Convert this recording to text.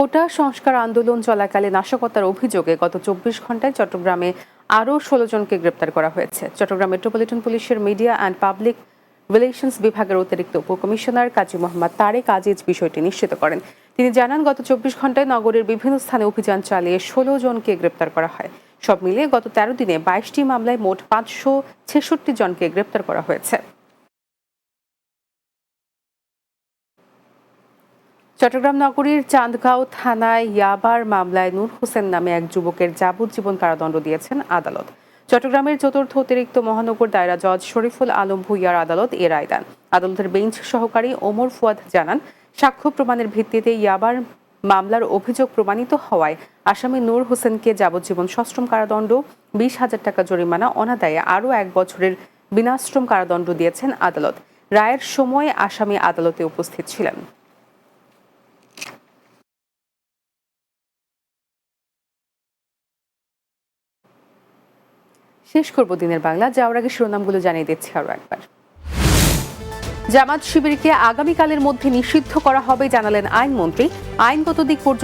কোটা সংস্কার আন্দোলন চলাকালে নাশকতার অভিযোগে গত ২৪ ঘন্টায় চট্টগ্রামে আরও ১৬ জনকে গ্রেপ্তার করা হয়েছে। চট্টগ্রাম মেট্রোপলিটন পুলিশের মিডিয়া অ্যান্ড পাবলিক রিলেশনস বিভাগের অতিরিক্ত উপকমিশনার কাজী মোহাম্মদ তারেক আজিজ বিষয়টি নিশ্চিত করেন। তিনি জানান, গত ২৪ ঘন্টায় নগরের বিভিন্ন স্থানে অভিযান চালিয়ে ১৬ জনকে গ্রেপ্তার করা হয়। সব মিলিয়ে গত ১৩ দিনে ২২টি মামলায় মোট ৫৬৬ জনকে গ্রেপ্তার করা হয়েছে। চট্টগ্রাম নগরীর চান্দগাঁও থানায় ইয়াবার মামলায় নূর হোসেন নামে এক যুবকের যাবজ্জীবন কারাদণ্ড দিয়েছেন আদালত। চট্টগ্রামের চতুর্থ অতিরিক্ত মহানগর দায়রা জজ শরীফুল আলম ভূঁইয়ার আদালত এ রায় দেন। আদালতের বেঞ্চ সহকারী ওমর ফুয়াদ জানান, সাক্ষ্য প্রমাণের ভিত্তিতে ইয়াবার মামলার অভিযোগ প্রমাণিত হওয়ায় আসামি নূর হোসেনকে যাবজ্জীবন সশ্রম কারাদণ্ড, ২০,০০০ টাকা জরিমানা, অনাদায়ে আরও ১ বছরের বিনাশ্রম কারাদণ্ড দিয়েছেন আদালত। রায়ের সময় আসামি আদালতে উপস্থিত ছিলেন। শেষ করব দিনের বাংলা, যাওয়ার আগে শিরোনামগুলো জানিয়ে দিচ্ছি আরও একবার। জামাত শিবিরকে আগামীকালের মধ্যে নিষিদ্ধ করা হবে জানালেন আইনমন্ত্রী। আইনগত দিক পর্যন্ত